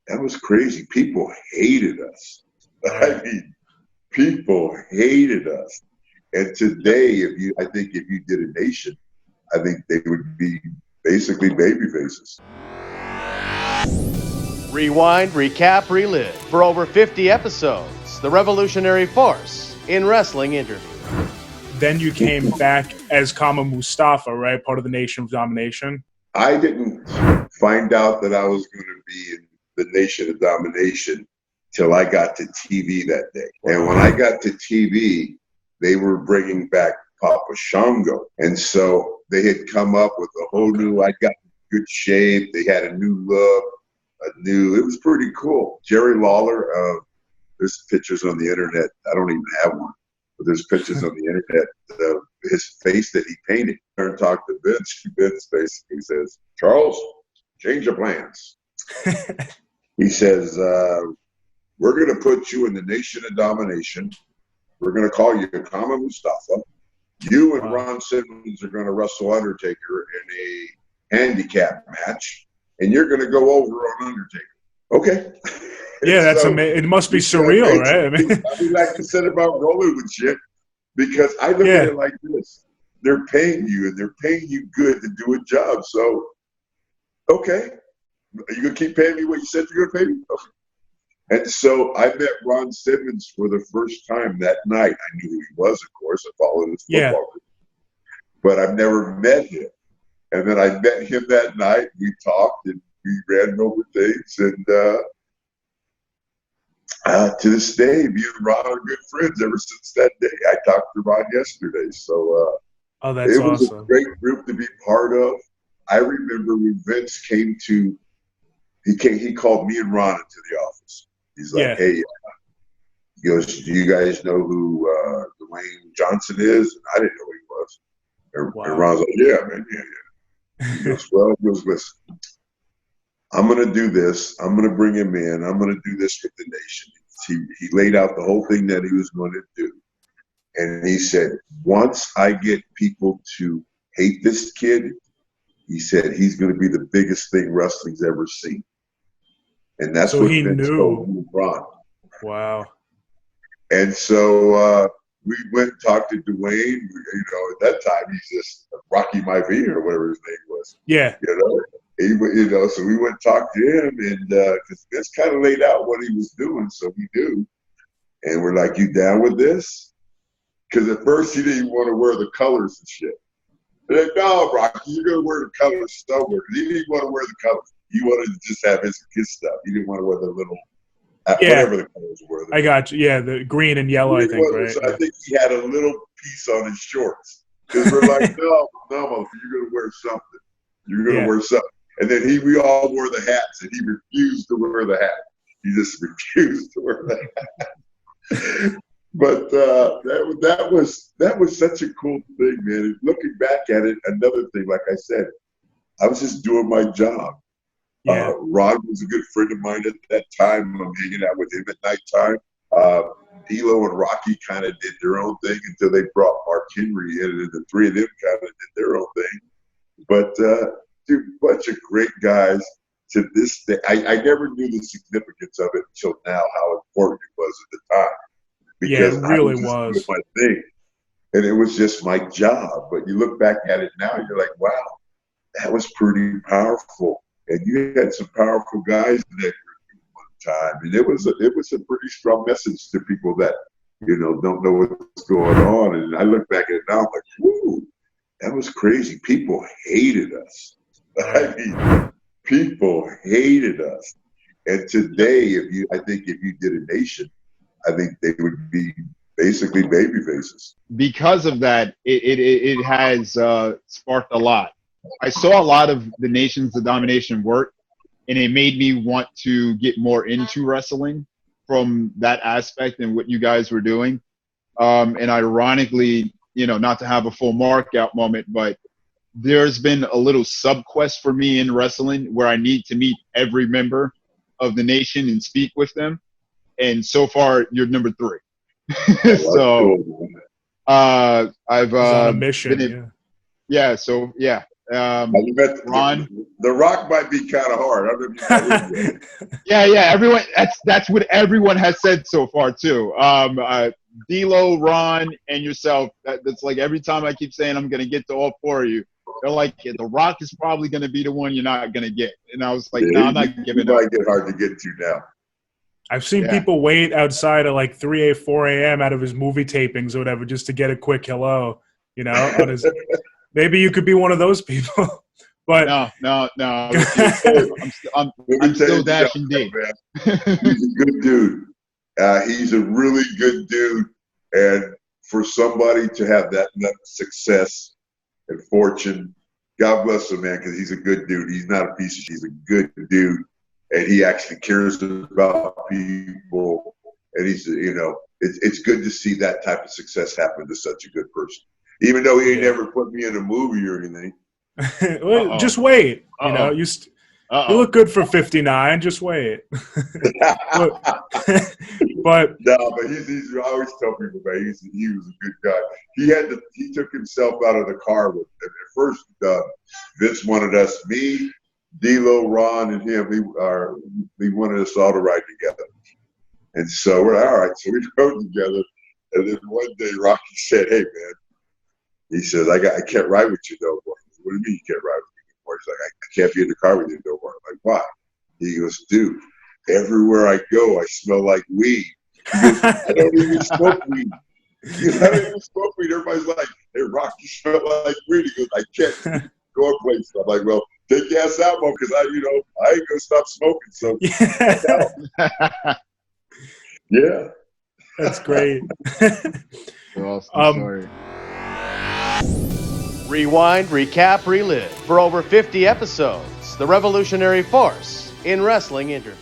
That was crazy. People hated us. I mean, people hated us. And today, I think if you did a nation, I think they would be basically baby faces. Rewind, Recap, Relive. For over 50 episodes, the revolutionary force in wrestling interview. Then you came back as Kama Mustafa, right? Part of the Nation of Domination. I didn't find out that I was going to be in the Nation of Domination till I got to TV that day. And when I got to TV, they were bringing back Papa Shango. And so they had come up with a whole new, I got in good shape. They had a new look, it was pretty cool. Jerry Lawler, there's pictures on the internet. I don't even have one, but there's pictures on the internet of his face that he painted. I turned and talked to Vince. Vince basically says, Charles, change your plans. He says, we're going to put you in the Nation of Domination. We're going to call you Kama Mustafa. You and Ron Simmons are going to wrestle Undertaker in a handicap match, and you're going to go over on Undertaker. Okay. Yeah, that's amazing. It must be surreal, right? I mean, like you said about rolling with shit, because I look at it like this. They're paying you, and they're paying you good to do a job. So, okay. Are you going to keep paying me what you said you're going to pay me? Okay. And so I met Ron Simmons for the first time that night. I knew who he was, of course. I followed his football career. But I've never met him. And then I met him that night. We talked and we ran over things. And to this day, me and Ron are good friends ever since that day. I talked to Ron yesterday. So that's it was awesome. a great group to be part of. I remember when Vince came to, he called me and Ron into the office. He's like, hey, he goes, do you guys know who Dwayne Johnson is? And I didn't know who he was. And Ron's like, yeah, man, yeah. He goes, listen, I'm going to do this. I'm going to bring him in. I'm going to do this with the nation. He laid out the whole thing that he was going to do. And he said, once I get people to hate this kid, he said, he's going to be the biggest thing wrestling's ever seen. And that's what he Vince told me, Ron. Wow. And so we went and talked to Dwayne. At that time, he's just Rocky Maivia or whatever his name was. Yeah. So we went and talked to him, and because Vince kind of laid out what he was doing, so we do. And we're like, you down with this? Because at first he didn't even want to wear the colors and shit. They're like, no, Rocky, you're going to wear the colors somewhere. He didn't even want to wear the colors. He wanted to just have his stuff. He didn't want to wear the little, whatever the colors were. I got you. Yeah, the green and yellow, I think, right? So I think he had a little piece on his shorts. Because we're like, no, you're going to wear something. You're going to wear something. And then we all wore the hats, and he refused to wear the hat. He just refused to wear the hat. But that was such a cool thing, man. And looking back at it, another thing, like I said, I was just doing my job. Yeah. Ron was a good friend of mine at that time. I'm hanging out with him at nighttime. D'Lo and Rocky kind of did their own thing until they brought Mark Henry in, and the three of them kind of did their own thing. But, dude, bunch of great guys. To this day, I never knew the significance of it until now, how important it was at the time. Because it really I was just doing my thing, and it was just my job. But you look back at it now, you're like, wow, that was pretty powerful. And you had some powerful guys in that group at one time. And it was a pretty strong message to people that, don't know what's going on. And I look back at it now, I'm like, whoo, that was crazy. People hated us. I mean, people hated us. And today, I think if you did a nation, I think they would be basically baby faces. Because of that, it has sparked a lot. I saw a lot of the Nations of Domination work, and it made me want to get more into wrestling from that aspect and what you guys were doing. And ironically, not to have a full mark-out moment, but there's been a little sub-quest for me in wrestling where I need to meet every member of the nation and speak with them. And so far, you're number 3. So I've on a mission. So yeah. You met Ron. The Rock might be kind of hard. I don't know if you know him yet. Yeah. Everyone. That's what everyone has said so far too. D'Lo, Ron, and yourself. That's like every time I keep saying I'm going to get to all four of you. They're like, yeah, The Rock is probably going to be the one you're not going to get. And I was like, no, I'm not giving He up. might get hard to get to now. I've seen people wait outside at like 4 a.m. out of his movie tapings or whatever just to get a quick hello. You know, on his, maybe you could be one of those people. But no. I'm Let me tell still you dashing something, D. man. He's a good dude. He's a really good dude. And for somebody to have that much success and fortune, God bless him, man, because he's a good dude. He's not a piece of shit. He's a good dude. And he actually cares about people. And he's, you know, it's good to see that type of success happen to such a good person. Even though he ain't never put me in a movie or anything. Well, just wait. You know, you look good for 59. Just wait. but No, but he's I always tell people, man, he was a good guy. He took himself out of the car with him. At first, Vince wanted us, me, D'Lo, Ron, and him. He wanted us all to ride together. And so we're like, all right. So we rode together. And then one day, Rocky said, "Hey, man," he says, "I can't ride with you no more." What do you mean you can't ride with me no more? He's like, "I can't be in the car with you no more." I'm like, "Why?" He goes, "Dude, everywhere I go, I smell like weed." He goes, "I don't even smoke weed." He goes, "I don't even smoke weed." Everybody's like, "Hey, Rock, you smell like weed." He goes, "I can't go places." I'm like, "Well, take your ass out, Mom, because I ain't gonna stop smoking." So yeah, that's great. Awesome story. Rewind, recap, relive. For over 50 episodes, the revolutionary force in wrestling interview.